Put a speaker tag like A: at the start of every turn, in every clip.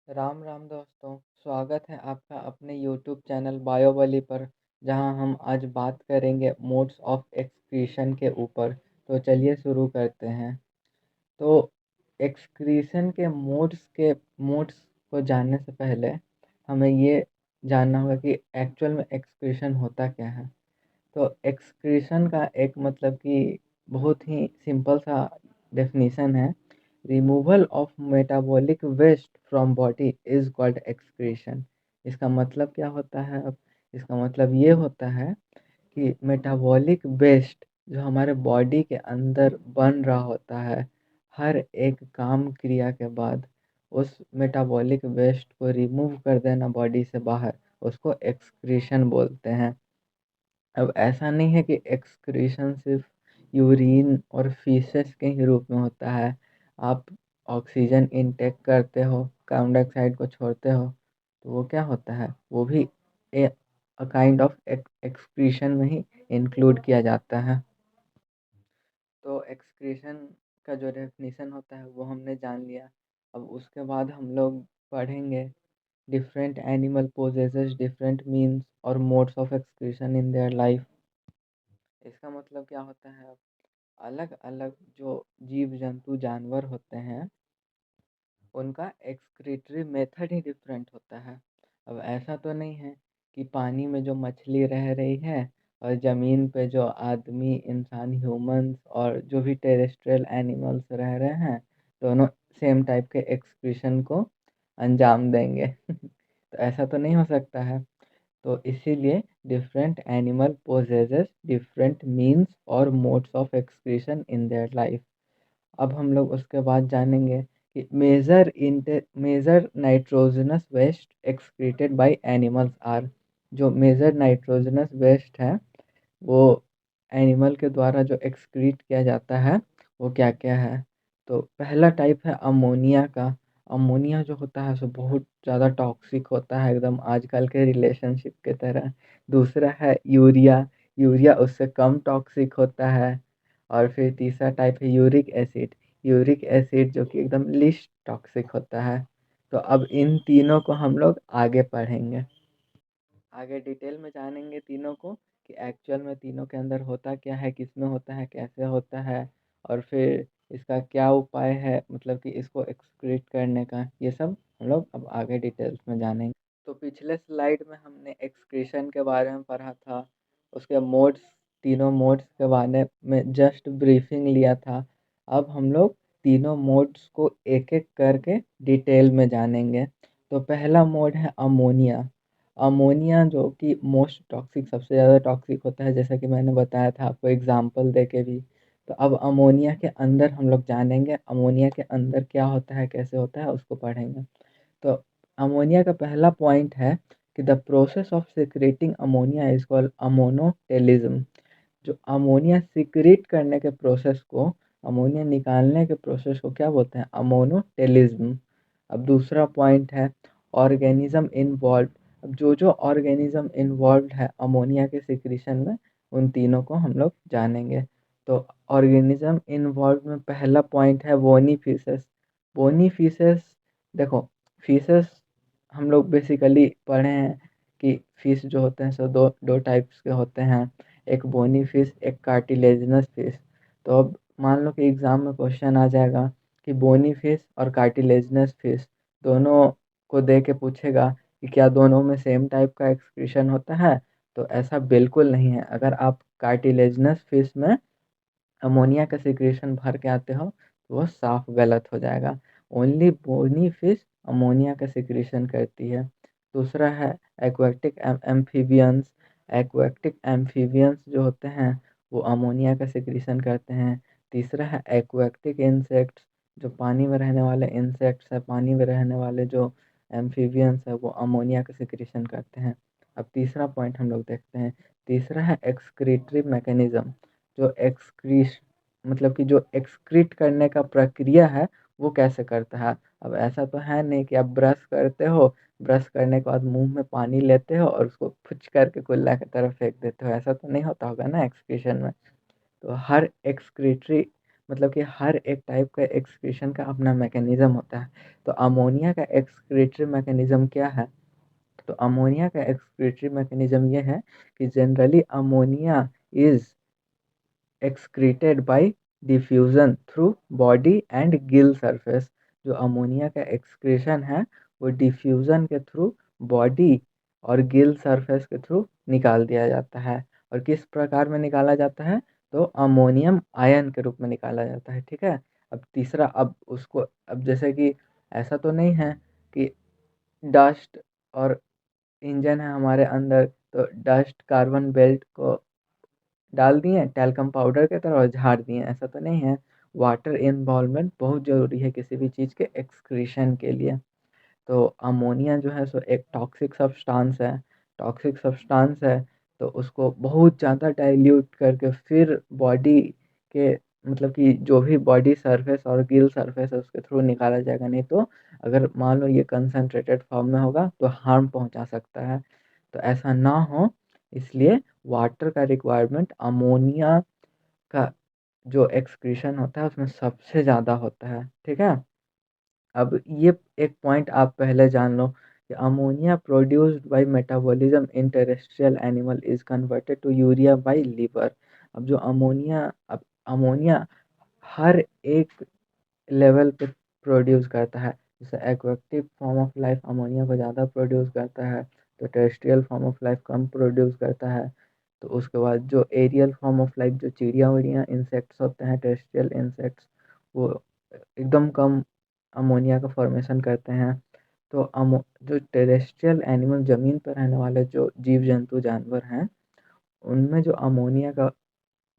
A: राम राम दोस्तों, स्वागत है आपका अपने यूट्यूब चैनल बायोबली पर। जहां हम आज बात करेंगे मोड्स ऑफ एक्सक्रीशन के ऊपर। तो चलिए शुरू करते हैं। तो एक्सक्रीशन के मोड्स को जानने से पहले हमें ये जानना होगा कि एक्चुअल में एक्सक्रीशन होता क्या है। तो एक्सक्रीशन का एक मतलब कि बहुत ही सिंपल सा डेफिनेशन है। Removal of metabolic waste from body is called excretion. इसका मतलब क्या होता है? अब इसका मतलब ये होता है कि मेटाबॉलिक वेस्ट जो हमारे बॉडी के अंदर बन रहा होता है हर एक काम क्रिया के बाद, उस मेटाबॉलिक वेस्ट को रिमूव कर देना बॉडी से बाहर, उसको एक्सक्रीशन बोलते हैं। अब ऐसा नहीं है कि एक्सक्रीशन सिर्फ यूरिन और फीसेस के ही रूप में होता है। आप ऑक्सीजन इनटेक करते हो, कार्बन डाइऑक्साइड को छोड़ते हो, तो वो क्या होता है, वो भी ए काइंड ऑफ एक्सक्रीशन में ही इंक्लूड किया जाता है। तो एक्सक्रीशन का जो डेफिनेशन होता है वो हमने जान लिया। अब उसके बाद हम लोग पढ़ेंगे different animal possesses different means और modes of excretion in their life. इसका मतलब क्या होता है? अलग अलग जो जीव जंतु जानवर होते हैं उनका एक्सक्रीटरी मेथड ही डिफरेंट होता है। अब ऐसा तो नहीं है कि पानी में जो मछली रह रही है और ज़मीन पे जो आदमी इंसान ह्यूमंस और जो भी टेरेस्ट्रियल एनिमल्स रह रहे हैं, दोनों सेम टाइप के एक्सक्रीशन को अंजाम देंगे। तो ऐसा तो नहीं हो सकता है। तो इसीलिए different animal possesses different means और modes of excretion in their life. अब हम लोग उसके बाद जानेंगे कि major nitrogenous waste excreted by animals are. जो मेजर नाइट्रोजनस वेस्ट है वो एनिमल के द्वारा जो एक्सक्रीट किया जाता है वो क्या क्या है। तो पहला टाइप है अमोनिया का। अमोनिया जो होता है सो बहुत ज़्यादा टॉक्सिक होता है, एकदम आजकल के रिलेशनशिप के तरह। दूसरा है यूरिया। यूरिया उससे कम टॉक्सिक होता है। और फिर तीसरा टाइप है यूरिक एसिड। यूरिक एसिड जो कि एकदम लिस्ट टॉक्सिक होता है। तो अब इन तीनों को हम लोग आगे पढ़ेंगे, आगे डिटेल में जानेंगे तीनों को कि एक्चुअल में तीनों के अंदर होता क्या है, किसमें होता है, कैसे होता है, और फिर इसका क्या उपाय है, मतलब कि इसको एक्सक्रीट करने का। ये सब हम लोग अब आगे डिटेल्स में जानेंगे। तो पिछले स्लाइड में हमने एक्सक्रीशन के बारे में पढ़ा था, उसके मोड्स, तीनों मोड्स के बारे में जस्ट ब्रीफिंग लिया था। अब हम लोग तीनों मोड्स को एक एक करके डिटेल में जानेंगे। तो पहला मोड है अमोनिया। अमोनिया जो कि मोस्ट टॉक्सिक, सबसे ज़्यादा टॉक्सिक होता है, जैसा कि मैंने बताया था आपको एग्जांपल दे के भी। तो अब अमोनिया के अंदर हम लोग जानेंगे अमोनिया के अंदर क्या होता है, कैसे होता है, उसको पढ़ेंगे। तो अमोनिया का पहला पॉइंट है कि the process of secreting ammonia is called ammonotelism. जो अमोनिया सिक्रेट करने के प्रोसेस को, अमोनिया निकालने के प्रोसेस को क्या बोलते हैं? अमोनोटेलिज्म। अब दूसरा पॉइंट है ऑर्गेनिज्म इन्वॉल्व। अब जो जो ऑर्गेनिज्म इन्वॉल्व है अमोनिया के सिक्रीशन में, उन तीनों को हम लोग जानेंगे। तो ऑर्गेनिज्म इन्वॉल्व में पहला पॉइंट है बोनी फिशेस। बोनी फिशेस, देखो, फिशेस हम लोग बेसिकली पढ़े हैं कि फिश जो होते हैं सो दो दो टाइप्स के होते हैं, एक बोनी फिश, एक कार्टिलेजिनस फिश। तो अब मान लो कि एग्ज़ाम में क्वेश्चन आ जाएगा कि बोनी फिश और कार्टिलेजिनस फिश दोनों को दे के पूछेगा कि क्या दोनों में सेम टाइप का एक्सक्रीशन होता है। तो ऐसा बिल्कुल नहीं है। अगर आप कार्टिलेजिनस फिश में अमोनिया का सिक्रेशन भर के आते हो तो वो साफ गलत हो जाएगा। ओनली बोनी फिश अमोनिया का सिक्रेशन करती है। दूसरा है एक्वेटिक एम्फीबियंस। एक्वेटिक एम्फीबियंस जो होते हैं वो अमोनिया का सिक्रेशन करते हैं। तीसरा है एक्वेटिक इंसेक्ट्स। जो पानी में रहने वाले इंसेक्ट्स है, पानी में रहने वाले जो एम्फीबियंस है, वो अमोनिया का सिक्रेशन करते हैं। अब तीसरा पॉइंट हम लोग देखते हैं। तीसरा है एक्सक्रीटरी मैकेनिज्म। जो एक्सक्रीश मतलब कि जो एक्सक्रीट करने का प्रक्रिया है वो कैसे करता है। अब ऐसा तो है नहीं कि आप ब्रश करते हो, ब्रश करने के बाद मुंह में पानी लेते हो और उसको फुच करके कुल्ला की तरफ फेंक देते हो। ऐसा तो नहीं होता होगा ना एक्सक्रीशन में। तो हर एक्सक्रीटरी मतलब कि हर एक टाइप का एक्सक्रीशन का अपना मैकेनिज़्म होता है। तो अमोनिया का एक्सक्रीटरी मैकेनिज़्म क्या है? तो अमोनिया का एक्सक्रीटरी मैकेनिज़्म ये है कि generally ammonia is excreted by diffusion through body and gill surface। जो अमोनिया का एक्सक्रीशन है वो डिफ्यूज़न के थ्रू बॉडी और गिल सरफेस के थ्रू निकाल दिया जाता है। और किस प्रकार में निकाला जाता है? तो अमोनियम आयन के रूप में निकाला जाता है, ठीक है। अब तीसरा, अब उसको, अब जैसे कि ऐसा तो नहीं है कि डस्ट और इंजन है हमारे अंदर, तो डस्ट कार्बन बेल्ट को डाल दिए टैल्कम पाउडर की तरह और झाड़ दिए, ऐसा तो नहीं है। वाटर इन्वॉल्वमेंट बहुत ज़रूरी है किसी भी चीज़ के एक्सक्रीशन के लिए। तो अमोनिया जो है सो एक टॉक्सिक सब्सटेंस है। तो उसको बहुत ज़्यादा डाइल्यूट करके फिर बॉडी के, मतलब कि जो भी बॉडी सरफेस और गिल सरफेस है उसके थ्रू निकाला जाएगा, नहीं तो अगर मान लो ये कंसंट्रेटेड फॉर्म में होगा तो हार्म पहुंचा सकता है। तो ऐसा ना हो, इसलिए वाटर का रिक्वायरमेंट अमोनिया का जो एक्सक्रीशन होता है उसमें सबसे ज़्यादा होता है, ठीक है। अब ये एक पॉइंट आप पहले जान लो कि ammonia produced by metabolism in terrestrial animal is converted to urea by liver. अब जो अमोनिया हर एक लेवल पे प्रोड्यूस करता है। जैसे aquatic form of life ammonia को ज़्यादा प्रोड्यूस करता है, तो terrestrial form of life come produce करता है। तो उसके बाद जो एरियल फॉर्म ऑफ लाइफ, जो चिड़िया उड़िया इंसेक्ट्स होते हैं, टेरेस्ट्रियल इंसेक्ट्स, वो एकदम कम अमोनिया का फॉर्मेशन करते हैं। तो जो टेरेस्ट्रियल एनिमल, ज़मीन पर रहने वाले जो जीव जंतु जानवर हैं, उनमें जो अमोनिया का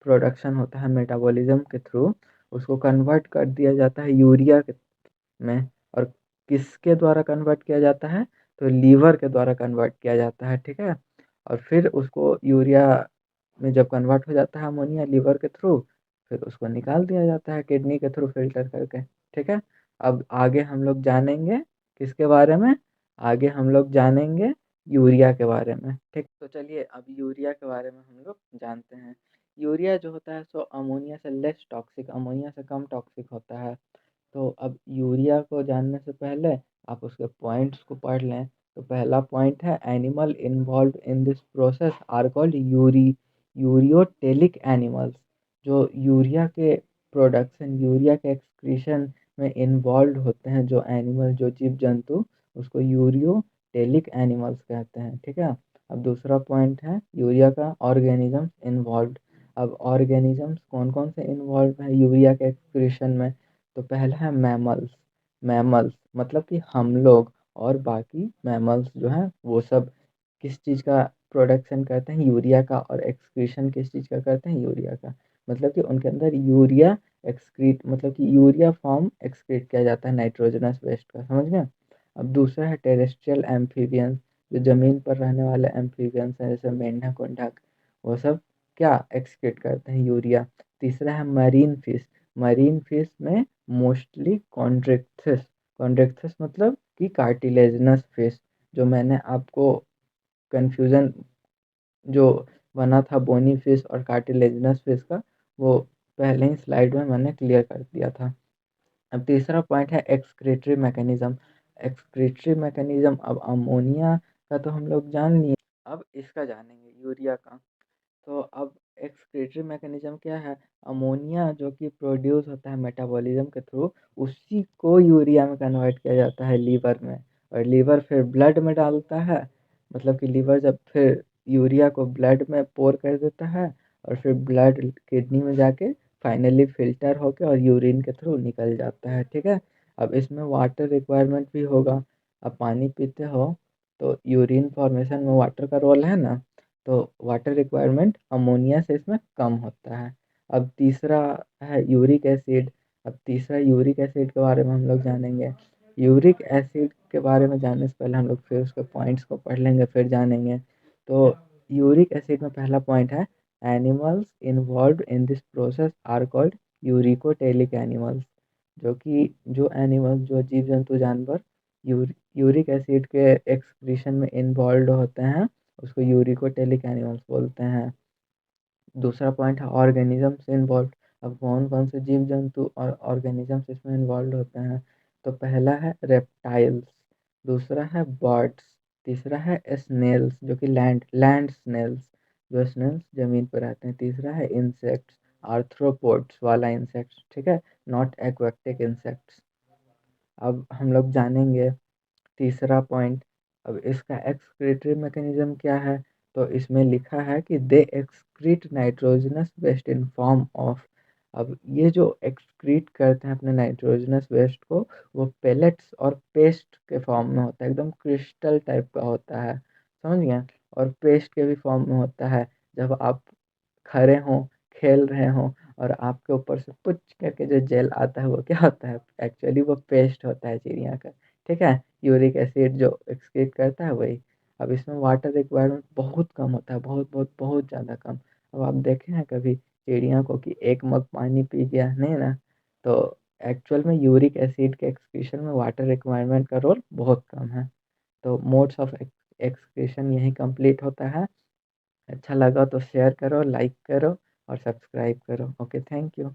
A: प्रोडक्शन होता है मेटाबॉलिज्म के थ्रू, उसको कन्वर्ट कर दिया जाता है यूरिया में। और किसके द्वारा कन्वर्ट किया जाता है? तो लीवर के द्वारा कन्वर्ट किया जाता है, ठीक है। और फिर उसको यूरिया में जब कन्वर्ट हो जाता है अमोनिया लीवर के थ्रू, फिर उसको निकाल दिया जाता है किडनी के थ्रू फिल्टर करके, ठीक है। अब आगे हम लोग जानेंगे किसके बारे में? आगे हम लोग जानेंगे यूरिया के बारे में, ठीक। तो चलिए अब यूरिया के बारे में हम लोग जानते हैं। यूरिया जो होता है सो अमोनिया से लेस टॉक्सिक, अमोनिया से कम टॉक्सिक होता है। तो अब यूरिया को जानने से पहले आप उसके पॉइंट्स को पढ़ लें। तो पहला पॉइंट है, animal involve in this process are called ureotelic animals. जो यूरिया के प्रोडक्शन, यूरिया के एक्सक्रीशन में इन्वॉल्व होते हैं जो एनिमल, जो जीव जंतु, उसको यूरियोटेलिक एनिमल्स कहते हैं, ठीक है। अब दूसरा पॉइंट है यूरिया का ऑर्गेनिजम्स इन्वॉल्व। अब ऑर्गेनिजम्स कौन कौन से इन्वॉल्व है यूरिया के एक्सक्रीशन में? तो पहला है मैमल्स। मैमल्स मतलब कि हम लोग और बाकी मैमल्स जो हैं वो सब किस चीज़ का प्रोडक्शन करते हैं? यूरिया का। और एक्सक्रीशन किस चीज़ का करते हैं? यूरिया का। मतलब कि उनके अंदर यूरिया एक्सक्रीट, मतलब कि यूरिया फॉर्म एक्सक्रीट किया जाता है नाइट्रोजनस वेस्ट का, समझ गए। अब दूसरा है टेरेस्ट्रियल एम्फीबियंस। जो ज़मीन पर रहने वाले एम्फीबियंस हैं जैसे मेंढक वेंढक, वो सब क्या एक्सक्रीट करते हैं? यूरिया। तीसरा है मरीन फिश। मरीन फिश में मोस्टली कॉन्ड्रिक्थिस। कॉन्ड्रिक्थिस मतलब कि कार्टिलेजिनस फिश। जो मैंने आपको कन्फ्यूज़न जो बना था बोनी फिश और कार्टिलेजिनस फिश का, वो पहले ही स्लाइड में मैंने क्लियर कर दिया था। अब तीसरा पॉइंट है एक्सक्रीटरी मैकेनिज्म। एक्सक्रीटरी मैकेनिज्म, अब अमोनिया का तो हम लोग जान लिए, अब इसका जानेंगे यूरिया का। तो अब एक्सक्रीटरी मैकेनिज्म क्या है? अमोनिया जो कि प्रोड्यूस होता है मेटाबॉलिज्म के थ्रू, उसी को यूरिया में कन्वर्ट किया जाता है लीवर में। और लीवर फिर ब्लड में डालता है, मतलब कि लीवर जब फिर यूरिया को ब्लड में पोर कर देता है, और फिर ब्लड किडनी में जाके फाइनली फ़िल्टर होके और यूरिन के थ्रू निकल जाता है, ठीक है। अब इसमें वाटर रिक्वायरमेंट भी होगा। अब पानी पीते हो तो यूरिन फॉर्मेशन में वाटर का रोल है ना, तो वाटर रिक्वायरमेंट अमोनिया से इसमें कम होता है। अब तीसरा है यूरिक एसिड। अब तीसरा यूरिक एसिड के बारे में हम लोग जानेंगे। यूरिक एसिड के बारे में जानने से पहले हम लोग फिर उसके पॉइंट्स को पढ़ लेंगे, फिर जानेंगे। तो यूरिक एसिड में पहला पॉइंट है, animals involve in this process are called uricotelic animals. जो कि जो एनिमल्स, जो जीव जंतु जानवर यूरिक एसिड के एक्सक्रीशन में इन्वॉल्व होते हैं, उसको यूरिकोटेलिक एनिमल्स बोलते हैं। दूसरा पॉइंट है ऑर्गेनिजम्स इन्वॉल्व। अब कौन-कौन से जीव-जंतु और ऑर्गेनिज़म्स इसमें इन्वॉल्व्ड होते हैं, तो पहला है रेप्टाइल्स, दूसरा है बर्ड्स, तीसरा है स्नेल्स जो कि लैंड स्नेल्स, जो स्नेल्स ज़मीन पे रहते हैं, तीसरा है इंसेक्ट्स, आर्थ्रोपोड्स वाला इंसेक्ट्स, ठीक है? Not aquatic insects. अब हम लोग जानेंगे तीसरा पॉइंट। अब इसका एक्सक्रीटरी मैकेनिज़्म क्या है? तो इसमें लिखा है कि they excrete nitrogenous waste in form of. अब ये जो एक्सक्रीट करते हैं अपने नाइट्रोजनस वेस्ट को, वो पेलेट्स और पेस्ट के फॉर्म में होता है, एकदम क्रिस्टल टाइप का होता है, समझ गए? और पेस्ट के भी फॉर्म में होता है। जब आप खड़े हों, खेल रहे हों और आपके ऊपर से पुच करके जो जेल आता है वो क्या होता है? एक्चुअली वो पेस्ट होता है चिड़िया का, ठीक है? यूरिक एसिड जो एक्सक्रीट करता है वही। अब इसमें वाटर रिक्वायरमेंट बहुत कम होता है, बहुत ज़्यादा कम। अब आप देखे हैं कभी चिड़िया को कि 1 मग पानी पी गया, नहीं ना? तो एक्चुअल में यूरिक एसिड के एक्सक्रीशन में वाटर रिक्वायरमेंट का रोल बहुत कम है। तो मोड्स ऑफ एक्सक्रीशन यहीं कंप्लीट होता है। अच्छा लगा तो शेयर करो, लाइक करो और सब्सक्राइब करो। Okay, thank you.